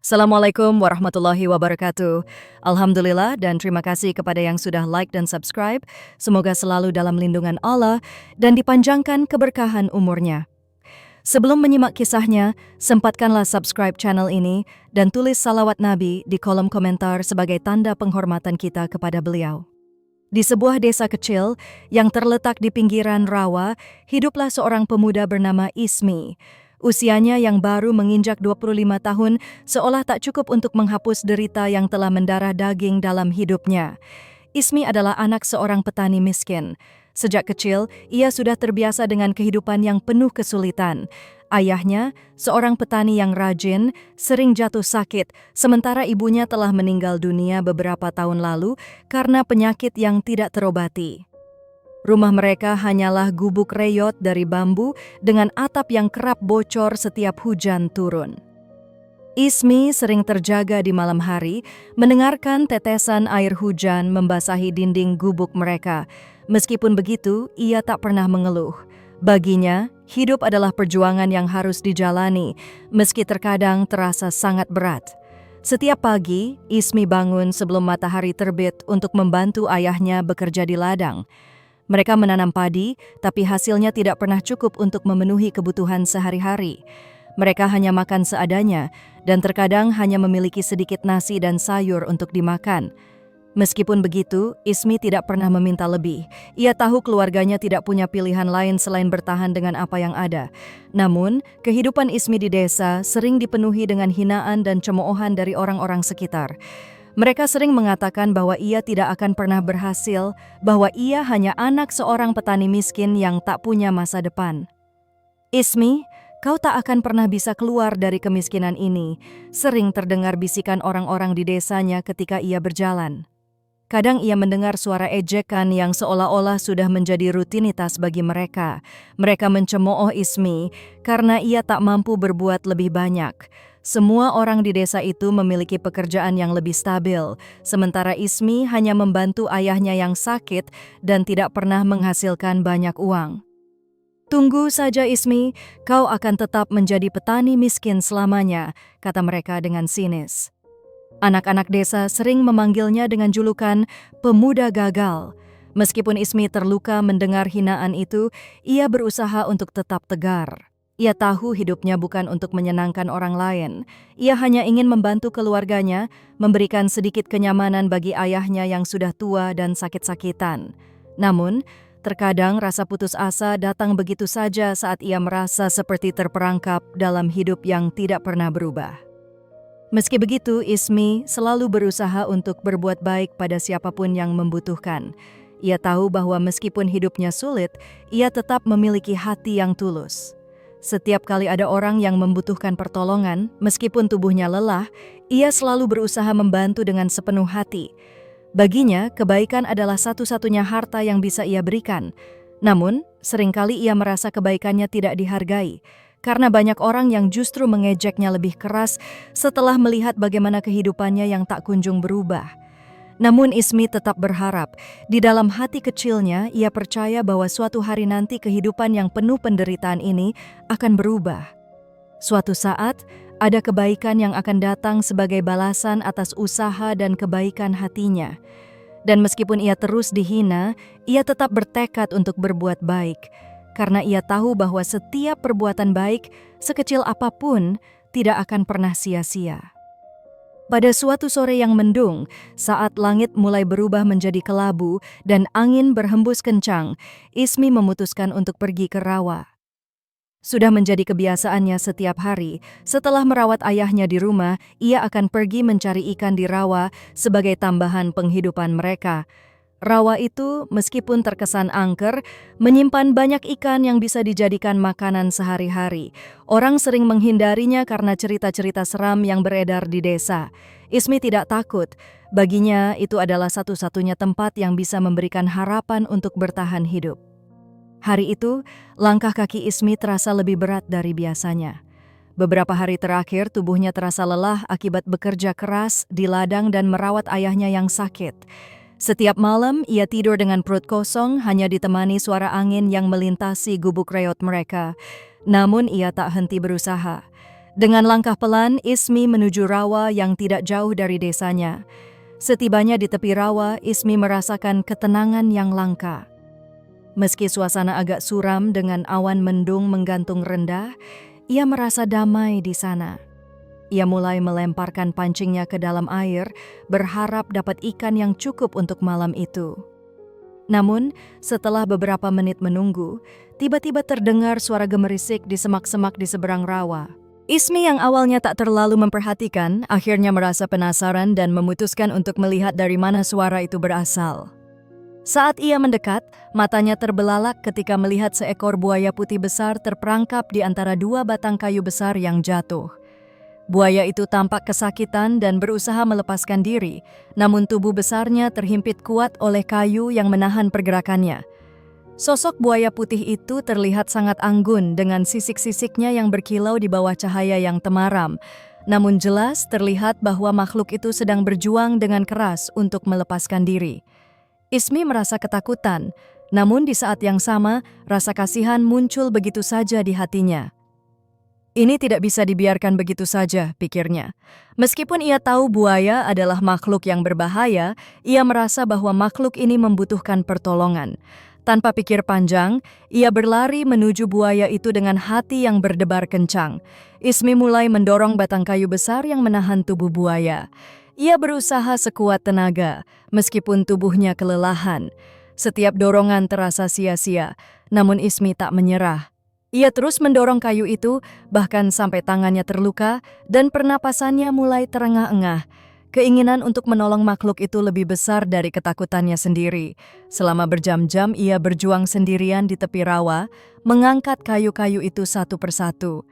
Assalamualaikum warahmatullahi wabarakatuh. Alhamdulillah dan terima kasih kepada yang sudah like dan subscribe. Semoga selalu dalam lindungan Allah dan dipanjangkan keberkahan umurnya. Sebelum menyimak kisahnya, sempatkanlah subscribe channel ini dan tulis salawat Nabi di kolom komentar sebagai tanda penghormatan kita kepada beliau. Di sebuah desa kecil yang terletak di pinggiran rawa, hiduplah seorang pemuda bernama Ismi. Usianya yang baru menginjak 25 tahun seolah tak cukup untuk menghapus derita yang telah mendarah daging dalam hidupnya. Ismi adalah anak seorang petani miskin. Sejak kecil, ia sudah terbiasa dengan kehidupan yang penuh kesulitan. Ayahnya, seorang petani yang rajin, sering jatuh sakit, sementara ibunya telah meninggal dunia beberapa tahun lalu karena penyakit yang tidak terobati. Rumah mereka hanyalah gubuk reyot dari bambu dengan atap yang kerap bocor setiap hujan turun. Ismi sering terjaga di malam hari, mendengarkan tetesan air hujan membasahi dinding gubuk mereka. Meskipun begitu, ia tak pernah mengeluh. Baginya, hidup adalah perjuangan yang harus dijalani, meski terkadang terasa sangat berat. Setiap pagi, Ismi bangun sebelum matahari terbit untuk membantu ayahnya bekerja di ladang. Mereka menanam padi, tapi hasilnya tidak pernah cukup untuk memenuhi kebutuhan sehari-hari. Mereka hanya makan seadanya, dan terkadang hanya memiliki sedikit nasi dan sayur untuk dimakan. Meskipun begitu, Ismi tidak pernah meminta lebih. Ia tahu keluarganya tidak punya pilihan lain selain bertahan dengan apa yang ada. Namun, kehidupan Ismi di desa sering dipenuhi dengan hinaan dan cemoohan dari orang-orang sekitar. Mereka sering mengatakan bahwa ia tidak akan pernah berhasil, bahwa ia hanya anak seorang petani miskin yang tak punya masa depan. "Ismi, kau tak akan pernah bisa keluar dari kemiskinan ini," sering terdengar bisikan orang-orang di desanya ketika ia berjalan. Kadang ia mendengar suara ejekan yang seolah-olah sudah menjadi rutinitas bagi mereka. Mereka mencemooh Ismi karena ia tak mampu berbuat lebih banyak. Semua orang di desa itu memiliki pekerjaan yang lebih stabil, sementara Ismi hanya membantu ayahnya yang sakit dan tidak pernah menghasilkan banyak uang. "Tunggu saja Ismi, kau akan tetap menjadi petani miskin selamanya," kata mereka dengan sinis. Anak-anak desa sering memanggilnya dengan julukan pemuda gagal. Meskipun Ismi terluka mendengar hinaan itu, ia berusaha untuk tetap tegar. Ia tahu hidupnya bukan untuk menyenangkan orang lain. Ia hanya ingin membantu keluarganya, memberikan sedikit kenyamanan bagi ayahnya yang sudah tua dan sakit-sakitan. Namun, terkadang rasa putus asa datang begitu saja saat ia merasa seperti terperangkap dalam hidup yang tidak pernah berubah. Meski begitu, Ismi selalu berusaha untuk berbuat baik pada siapapun yang membutuhkan. Ia tahu bahwa meskipun hidupnya sulit, ia tetap memiliki hati yang tulus. Setiap kali ada orang yang membutuhkan pertolongan, meskipun tubuhnya lelah, ia selalu berusaha membantu dengan sepenuh hati. Baginya, kebaikan adalah satu-satunya harta yang bisa ia berikan. Namun, seringkali ia merasa kebaikannya tidak dihargai, karena banyak orang yang justru mengejeknya lebih keras setelah melihat bagaimana kehidupannya yang tak kunjung berubah. Namun Ismi tetap berharap, di dalam hati kecilnya ia percaya bahwa suatu hari nanti kehidupan yang penuh penderitaan ini akan berubah. Suatu saat, ada kebaikan yang akan datang sebagai balasan atas usaha dan kebaikan hatinya. Dan meskipun ia terus dihina, ia tetap bertekad untuk berbuat baik, karena ia tahu bahwa setiap perbuatan baik, sekecil apapun, tidak akan pernah sia-sia. Pada suatu sore yang mendung, saat langit mulai berubah menjadi kelabu dan angin berhembus kencang, Ismi memutuskan untuk pergi ke rawa. Sudah menjadi kebiasaannya setiap hari, setelah merawat ayahnya di rumah, ia akan pergi mencari ikan di rawa sebagai tambahan penghidupan mereka. Rawa itu, meskipun terkesan angker, menyimpan banyak ikan yang bisa dijadikan makanan sehari-hari. Orang sering menghindarinya karena cerita-cerita seram yang beredar di desa. Ismi tidak takut. Baginya, itu adalah satu-satunya tempat yang bisa memberikan harapan untuk bertahan hidup. Hari itu, langkah kaki Ismi terasa lebih berat dari biasanya. Beberapa hari terakhir, tubuhnya terasa lelah akibat bekerja keras di ladang dan merawat ayahnya yang sakit. Setiap malam, ia tidur dengan perut kosong, hanya ditemani suara angin yang melintasi gubuk reot mereka. Namun ia tak henti berusaha. Dengan langkah pelan, Ismi menuju rawa yang tidak jauh dari desanya. Setibanya di tepi rawa, Ismi merasakan ketenangan yang langka. Meski suasana agak suram dengan awan mendung menggantung rendah, ia merasa damai di sana. Ia mulai melemparkan pancingnya ke dalam air, berharap dapat ikan yang cukup untuk malam itu. Namun, setelah beberapa menit menunggu, tiba-tiba terdengar suara gemerisik di semak-semak di seberang rawa. Ismi yang awalnya tak terlalu memperhatikan, akhirnya merasa penasaran dan memutuskan untuk melihat dari mana suara itu berasal. Saat ia mendekat, matanya terbelalak ketika melihat seekor buaya putih besar terperangkap di antara dua batang kayu besar yang jatuh. Buaya itu tampak kesakitan dan berusaha melepaskan diri, namun tubuh besarnya terhimpit kuat oleh kayu yang menahan pergerakannya. Sosok buaya putih itu terlihat sangat anggun dengan sisik-sisiknya yang berkilau di bawah cahaya yang temaram. Namun jelas terlihat bahwa makhluk itu sedang berjuang dengan keras untuk melepaskan diri. Ismi merasa ketakutan, namun di saat yang sama, rasa kasihan muncul begitu saja di hatinya. Ini tidak bisa dibiarkan begitu saja, pikirnya. Meskipun ia tahu buaya adalah makhluk yang berbahaya, ia merasa bahwa makhluk ini membutuhkan pertolongan. Tanpa pikir panjang, ia berlari menuju buaya itu dengan hati yang berdebar kencang. Ismi mulai mendorong batang kayu besar yang menahan tubuh buaya. Ia berusaha sekuat tenaga, meskipun tubuhnya kelelahan. Setiap dorongan terasa sia-sia, namun Ismi tak menyerah. Ia terus mendorong kayu itu, bahkan sampai tangannya terluka dan pernapasannya mulai terengah-engah. Keinginan untuk menolong makhluk itu lebih besar dari ketakutannya sendiri. Selama berjam-jam ia berjuang sendirian di tepi rawa, mengangkat kayu-kayu itu satu persatu.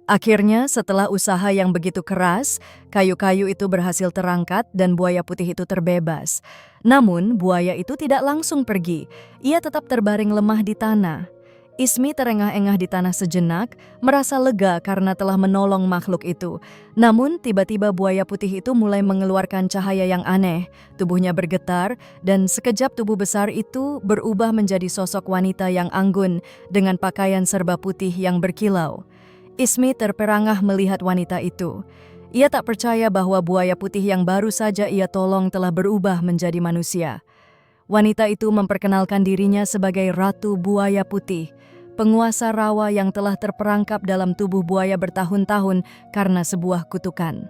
Akhirnya, setelah usaha yang begitu keras, kayu-kayu itu berhasil terangkat dan buaya putih itu terbebas. Namun, buaya itu tidak langsung pergi. Ia tetap terbaring lemah di tanah. Ismi terengah-engah di tanah sejenak, merasa lega karena telah menolong makhluk itu. Namun, tiba-tiba buaya putih itu mulai mengeluarkan cahaya yang aneh. Tubuhnya bergetar, dan sekejap tubuh besar itu berubah menjadi sosok wanita yang anggun dengan pakaian serba putih yang berkilau. Ismi terperangah melihat wanita itu. Ia tak percaya bahwa buaya putih yang baru saja ia tolong telah berubah menjadi manusia. Wanita itu memperkenalkan dirinya sebagai Ratu Buaya Putih, penguasa rawa yang telah terperangkap dalam tubuh buaya bertahun-tahun karena sebuah kutukan.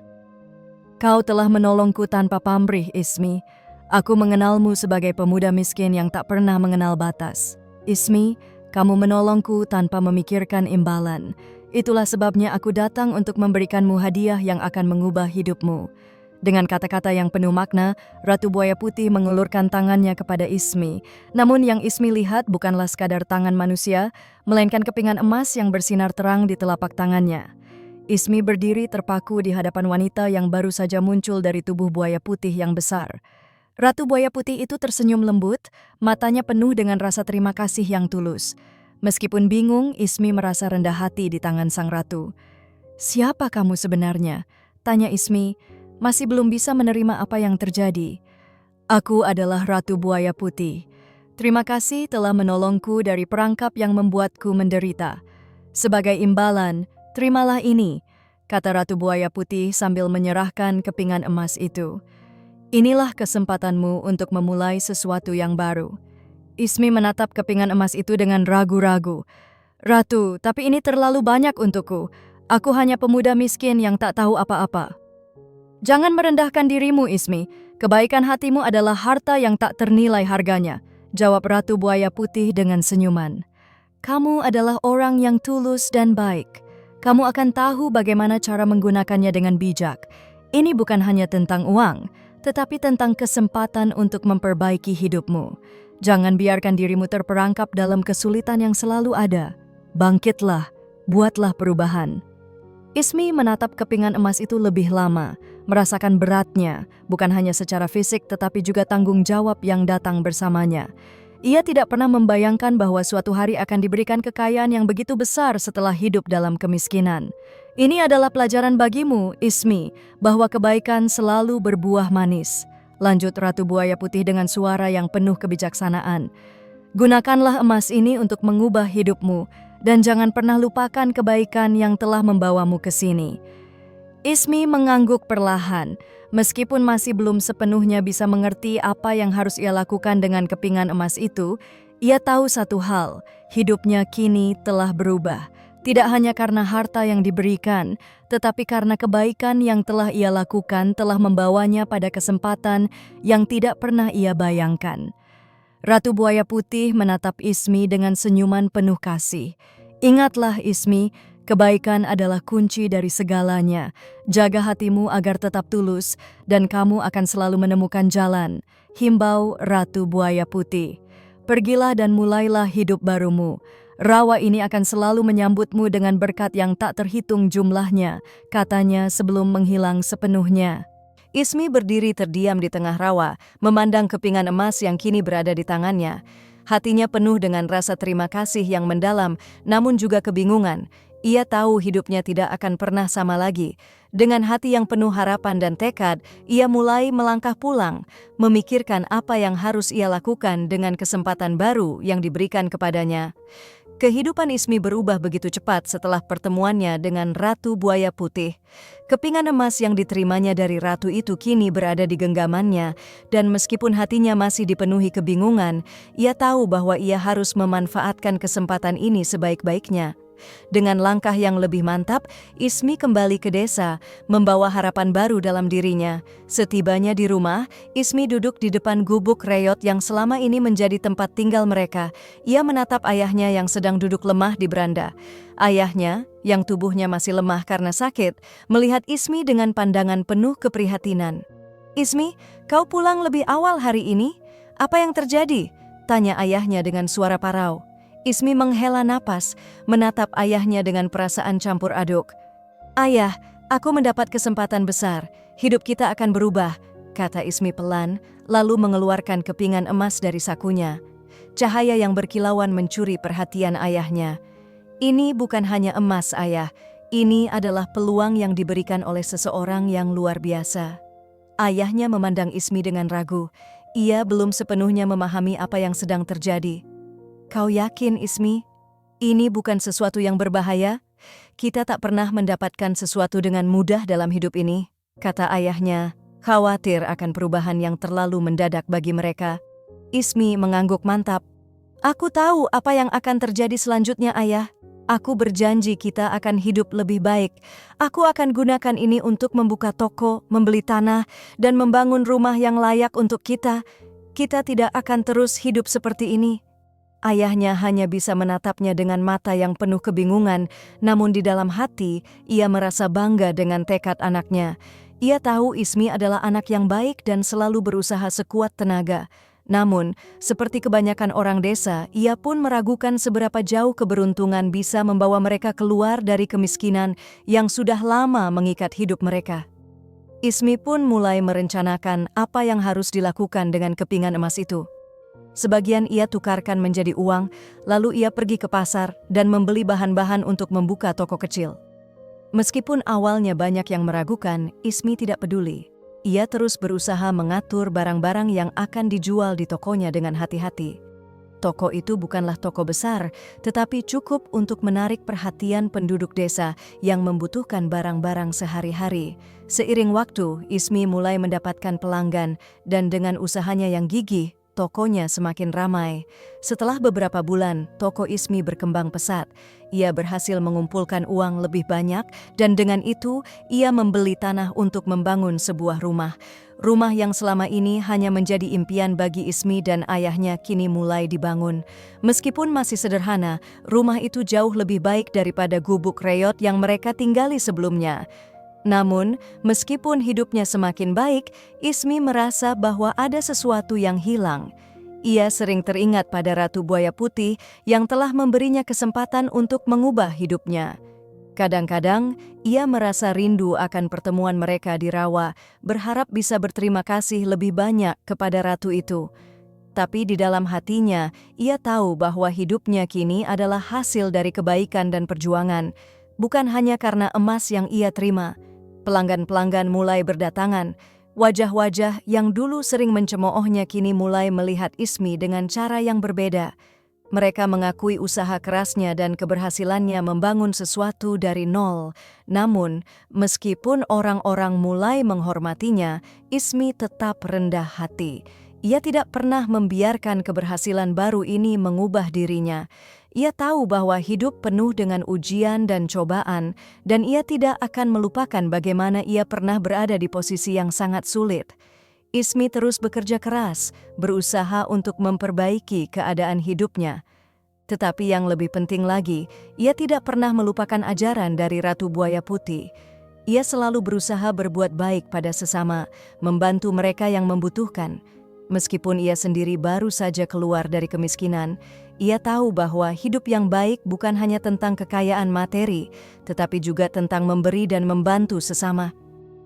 Kau telah menolongku tanpa pamrih, Ismi. Aku mengenalmu sebagai pemuda miskin yang tak pernah mengenal batas. Ismi, kamu menolongku tanpa memikirkan imbalan. Itulah sebabnya aku datang untuk memberikanmu hadiah yang akan mengubah hidupmu. Dengan kata-kata yang penuh makna, Ratu Buaya Putih mengulurkan tangannya kepada Ismi. Namun yang Ismi lihat bukanlah sekadar tangan manusia, melainkan kepingan emas yang bersinar terang di telapak tangannya. Ismi berdiri terpaku di hadapan wanita yang baru saja muncul dari tubuh buaya putih yang besar. Ratu Buaya Putih itu tersenyum lembut, matanya penuh dengan rasa terima kasih yang tulus. Meskipun bingung, Ismi merasa rendah hati di tangan sang ratu. "Siapa kamu sebenarnya?" tanya Ismi. Masih belum bisa menerima apa yang terjadi. "Aku adalah Ratu Buaya Putih. Terima kasih telah menolongku dari perangkap yang membuatku menderita. Sebagai imbalan, terimalah ini," kata Ratu Buaya Putih sambil menyerahkan kepingan emas itu. "Inilah kesempatanmu untuk memulai sesuatu yang baru." Ismi menatap kepingan emas itu dengan ragu-ragu. "Ratu, tapi ini terlalu banyak untukku. Aku hanya pemuda miskin yang tak tahu apa-apa." "Jangan merendahkan dirimu, Ismi. Kebaikan hatimu adalah harta yang tak ternilai harganya," jawab Ratu Buaya Putih dengan senyuman. "Kamu adalah orang yang tulus dan baik. Kamu akan tahu bagaimana cara menggunakannya dengan bijak. Ini bukan hanya tentang uang, tetapi tentang kesempatan untuk memperbaiki hidupmu. Jangan biarkan dirimu terperangkap dalam kesulitan yang selalu ada. Bangkitlah, buatlah perubahan." Ismi menatap kepingan emas itu lebih lama, merasakan beratnya, bukan hanya secara fisik tetapi juga tanggung jawab yang datang bersamanya. Ia tidak pernah membayangkan bahwa suatu hari akan diberikan kekayaan yang begitu besar setelah hidup dalam kemiskinan. "Ini adalah pelajaran bagimu, Ismi, bahwa kebaikan selalu berbuah manis," lanjut Ratu Buaya Putih dengan suara yang penuh kebijaksanaan. "Gunakanlah emas ini untuk mengubah hidupmu, dan jangan pernah lupakan kebaikan yang telah membawamu ke sini." Ismi mengangguk perlahan. Meskipun masih belum sepenuhnya bisa mengerti apa yang harus ia lakukan dengan kepingan emas itu, ia tahu satu hal, hidupnya kini telah berubah. Tidak hanya karena harta yang diberikan, tetapi karena kebaikan yang telah ia lakukan telah membawanya pada kesempatan yang tidak pernah ia bayangkan. Ratu Buaya Putih menatap Ismi dengan senyuman penuh kasih. "Ingatlah Ismi, kebaikan adalah kunci dari segalanya. Jaga hatimu agar tetap tulus, dan kamu akan selalu menemukan jalan," himbau Ratu Buaya Putih. "Pergilah dan mulailah hidup barumu. Rawa ini akan selalu menyambutmu dengan berkat yang tak terhitung jumlahnya," katanya sebelum menghilang sepenuhnya. Ismi berdiri terdiam di tengah rawa, memandang kepingan emas yang kini berada di tangannya. Hatinya penuh dengan rasa terima kasih yang mendalam, namun juga kebingungan. Ia tahu hidupnya tidak akan pernah sama lagi. Dengan hati yang penuh harapan dan tekad, ia mulai melangkah pulang, memikirkan apa yang harus ia lakukan dengan kesempatan baru yang diberikan kepadanya. Kehidupan Ismi berubah begitu cepat setelah pertemuannya dengan Ratu Buaya Putih. Kepingan emas yang diterimanya dari ratu itu kini berada di genggamannya, dan meskipun hatinya masih dipenuhi kebingungan, ia tahu bahwa ia harus memanfaatkan kesempatan ini sebaik-baiknya. Dengan langkah yang lebih mantap, Ismi kembali ke desa, membawa harapan baru dalam dirinya. Setibanya di rumah, Ismi duduk di depan gubuk reot yang selama ini menjadi tempat tinggal mereka. Ia menatap ayahnya yang sedang duduk lemah di beranda. Ayahnya, yang tubuhnya masih lemah karena sakit, melihat Ismi dengan pandangan penuh keprihatinan. "Ismi, kau pulang lebih awal hari ini? Apa yang terjadi?" tanya ayahnya dengan suara parau. Ismi menghela napas, menatap ayahnya dengan perasaan campur aduk. "Ayah, aku mendapat kesempatan besar. Hidup kita akan berubah," kata Ismi pelan, lalu mengeluarkan kepingan emas dari sakunya. Cahaya yang berkilauan mencuri perhatian ayahnya. "Ini bukan hanya emas, Ayah. Ini adalah peluang yang diberikan oleh seseorang yang luar biasa." Ayahnya memandang Ismi dengan ragu. Ia belum sepenuhnya memahami apa yang sedang terjadi. "Kau yakin, Ismi? Ini bukan sesuatu yang berbahaya? Kita tak pernah mendapatkan sesuatu dengan mudah dalam hidup ini," kata ayahnya, khawatir akan perubahan yang terlalu mendadak bagi mereka. Ismi mengangguk mantap. "Aku tahu apa yang akan terjadi selanjutnya, Ayah. Aku berjanji kita akan hidup lebih baik. Aku akan gunakan ini untuk membuka toko, membeli tanah, dan membangun rumah yang layak untuk kita. Kita tidak akan terus hidup seperti ini." Ayahnya hanya bisa menatapnya dengan mata yang penuh kebingungan, namun di dalam hati ia merasa bangga dengan tekad anaknya. Ia tahu Ismi adalah anak yang baik dan selalu berusaha sekuat tenaga. Namun, seperti kebanyakan orang desa, ia pun meragukan seberapa jauh keberuntungan bisa membawa mereka keluar dari kemiskinan yang sudah lama mengikat hidup mereka. Ismi pun mulai merencanakan apa yang harus dilakukan dengan kepingan emas itu. Sebagian ia tukarkan menjadi uang, lalu ia pergi ke pasar dan membeli bahan-bahan untuk membuka toko kecil. Meskipun awalnya banyak yang meragukan, Ismi tidak peduli. Ia terus berusaha mengatur barang-barang yang akan dijual di tokonya dengan hati-hati. Toko itu bukanlah toko besar, tetapi cukup untuk menarik perhatian penduduk desa yang membutuhkan barang-barang sehari-hari. Seiring waktu, Ismi mulai mendapatkan pelanggan, dan dengan usahanya yang gigih, tokonya semakin ramai. Setelah beberapa bulan, toko Ismi berkembang pesat. Ia berhasil mengumpulkan uang lebih banyak, dan dengan itu ia membeli tanah untuk membangun sebuah rumah. Rumah yang selama ini hanya menjadi impian bagi Ismi dan ayahnya kini mulai dibangun. Meskipun masih sederhana, rumah itu jauh lebih baik daripada gubuk reot yang mereka tinggali sebelumnya. Namun, meskipun hidupnya semakin baik, Ismi merasa bahwa ada sesuatu yang hilang. Ia sering teringat pada Ratu Buaya Putih yang telah memberinya kesempatan untuk mengubah hidupnya. Kadang-kadang, ia merasa rindu akan pertemuan mereka di rawa, berharap bisa berterima kasih lebih banyak kepada ratu itu. Tapi di dalam hatinya, ia tahu bahwa hidupnya kini adalah hasil dari kebaikan dan perjuangan, bukan hanya karena emas yang ia terima. Pelanggan-pelanggan mulai berdatangan. Wajah-wajah yang dulu sering mencemoohnya kini mulai melihat Ismi dengan cara yang berbeda. Mereka mengakui usaha kerasnya dan keberhasilannya membangun sesuatu dari nol. Namun, meskipun orang-orang mulai menghormatinya, Ismi tetap rendah hati. Ia tidak pernah membiarkan keberhasilan baru ini mengubah dirinya. Ia tahu bahwa hidup penuh dengan ujian dan cobaan, dan ia tidak akan melupakan bagaimana ia pernah berada di posisi yang sangat sulit. Ismi terus bekerja keras, berusaha untuk memperbaiki keadaan hidupnya. Tetapi yang lebih penting lagi, ia tidak pernah melupakan ajaran dari Ratu Buaya Putih. Ia selalu berusaha berbuat baik pada sesama, membantu mereka yang membutuhkan. Meskipun ia sendiri baru saja keluar dari kemiskinan, ia tahu bahwa hidup yang baik bukan hanya tentang kekayaan materi, tetapi juga tentang memberi dan membantu sesama.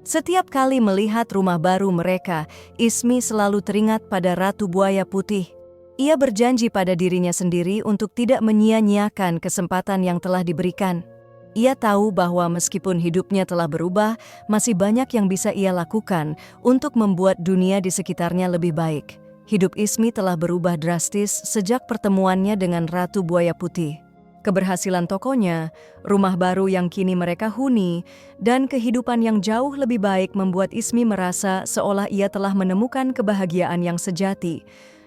Setiap kali melihat rumah baru mereka, Ismi selalu teringat pada Ratu Buaya Putih. Ia berjanji pada dirinya sendiri untuk tidak menyia-nyiakan kesempatan yang telah diberikan. Ia tahu bahwa meskipun hidupnya telah berubah, masih banyak yang bisa ia lakukan untuk membuat dunia di sekitarnya lebih baik. Hidup Ismi telah berubah drastis sejak pertemuannya dengan Ratu Buaya Putih. Keberhasilan tokonya, rumah baru yang kini mereka huni, dan kehidupan yang jauh lebih baik membuat Ismi merasa seolah ia telah menemukan kebahagiaan yang sejati.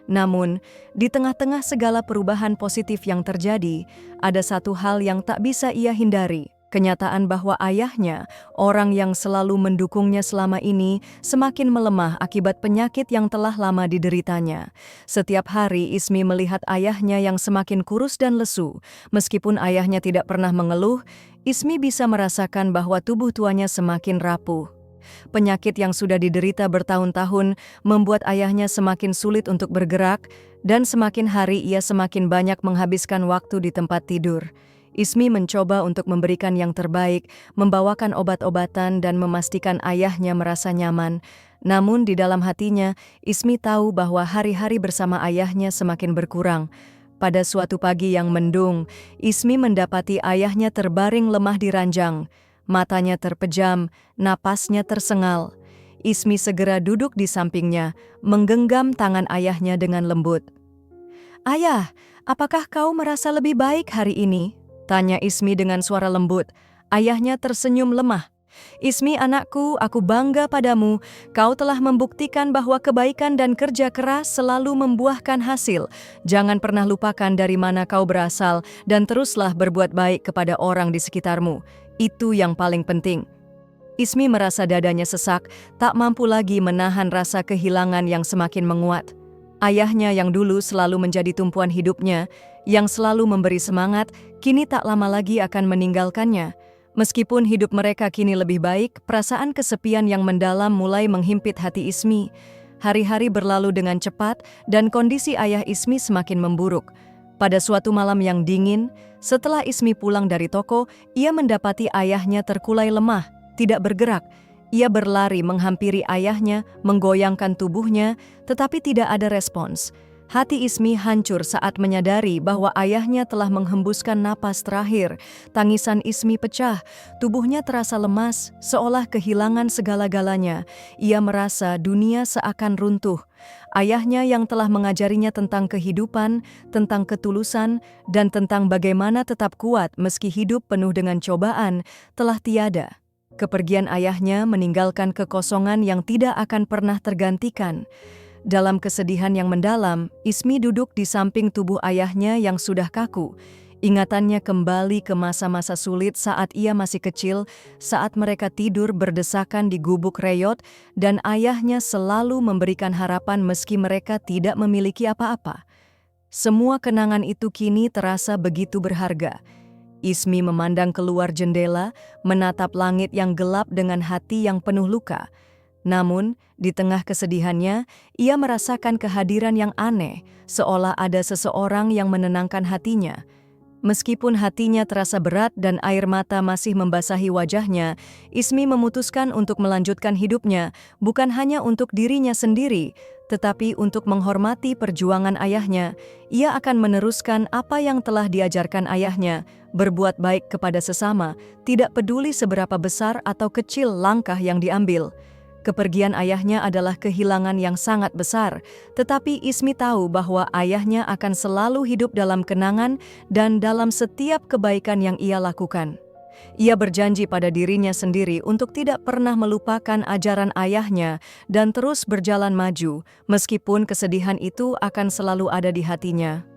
Namun, di tengah-tengah segala perubahan positif yang terjadi, ada satu hal yang tak bisa ia hindari. Kenyataan bahwa ayahnya, orang yang selalu mendukungnya selama ini, semakin melemah akibat penyakit yang telah lama dideritanya. Setiap hari Ismi melihat ayahnya yang semakin kurus dan lesu. Meskipun ayahnya tidak pernah mengeluh, Ismi bisa merasakan bahwa tubuh tuanya semakin rapuh. Penyakit yang sudah diderita bertahun-tahun membuat ayahnya semakin sulit untuk bergerak, dan semakin hari ia semakin banyak menghabiskan waktu di tempat tidur. Ismi mencoba untuk memberikan yang terbaik, membawakan obat-obatan dan memastikan ayahnya merasa nyaman. Namun di dalam hatinya, Ismi tahu bahwa hari-hari bersama ayahnya semakin berkurang. Pada suatu pagi yang mendung, Ismi mendapati ayahnya terbaring lemah di ranjang. Matanya terpejam, napasnya tersengal. Ismi segera duduk di sampingnya, menggenggam tangan ayahnya dengan lembut. "Ayah, apakah kau merasa lebih baik hari ini?" tanya Ismi dengan suara lembut. Ayahnya tersenyum lemah. "Ismi anakku, aku bangga padamu. Kau telah membuktikan bahwa kebaikan dan kerja keras selalu membuahkan hasil. Jangan pernah lupakan dari mana kau berasal dan teruslah berbuat baik kepada orang di sekitarmu. Itu yang paling penting." Ismi merasa dadanya sesak, tak mampu lagi menahan rasa kehilangan yang semakin menguat. Ayahnya yang dulu selalu menjadi tumpuan hidupnya, yang selalu memberi semangat, kini tak lama lagi akan meninggalkannya. Meskipun hidup mereka kini lebih baik, perasaan kesepian yang mendalam mulai menghimpit hati Ismi. Hari-hari berlalu dengan cepat dan kondisi ayah Ismi semakin memburuk. Pada suatu malam yang dingin, setelah Ismi pulang dari toko, ia mendapati ayahnya terkulai lemah, tidak bergerak. Ia berlari menghampiri ayahnya, menggoyangkan tubuhnya, tetapi tidak ada respons. Hati Ismi hancur saat menyadari bahwa ayahnya telah menghembuskan napas terakhir. Tangisan Ismi pecah, tubuhnya terasa lemas, seolah kehilangan segala-galanya. Ia merasa dunia seakan runtuh. Ayahnya yang telah mengajarinya tentang kehidupan, tentang ketulusan, dan tentang bagaimana tetap kuat meski hidup penuh dengan cobaan, telah tiada. Kepergian ayahnya meninggalkan kekosongan yang tidak akan pernah tergantikan. Dalam kesedihan yang mendalam, Ismi duduk di samping tubuh ayahnya yang sudah kaku. Ingatannya kembali ke masa-masa sulit saat ia masih kecil, saat mereka tidur berdesakan di gubuk reyot, dan ayahnya selalu memberikan harapan meski mereka tidak memiliki apa-apa. Semua kenangan itu kini terasa begitu berharga. Ismi memandang keluar jendela, menatap langit yang gelap dengan hati yang penuh luka. Namun, di tengah kesedihannya, ia merasakan kehadiran yang aneh, seolah ada seseorang yang menenangkan hatinya. Meskipun hatinya terasa berat dan air mata masih membasahi wajahnya, Ismi memutuskan untuk melanjutkan hidupnya, bukan hanya untuk dirinya sendiri, tetapi untuk menghormati perjuangan ayahnya. Ia akan meneruskan apa yang telah diajarkan ayahnya, berbuat baik kepada sesama, tidak peduli seberapa besar atau kecil langkah yang diambil. Kepergian ayahnya adalah kehilangan yang sangat besar, tetapi Ismi tahu bahwa ayahnya akan selalu hidup dalam kenangan dan dalam setiap kebaikan yang ia lakukan. Ia berjanji pada dirinya sendiri untuk tidak pernah melupakan ajaran ayahnya dan terus berjalan maju, meskipun kesedihan itu akan selalu ada di hatinya.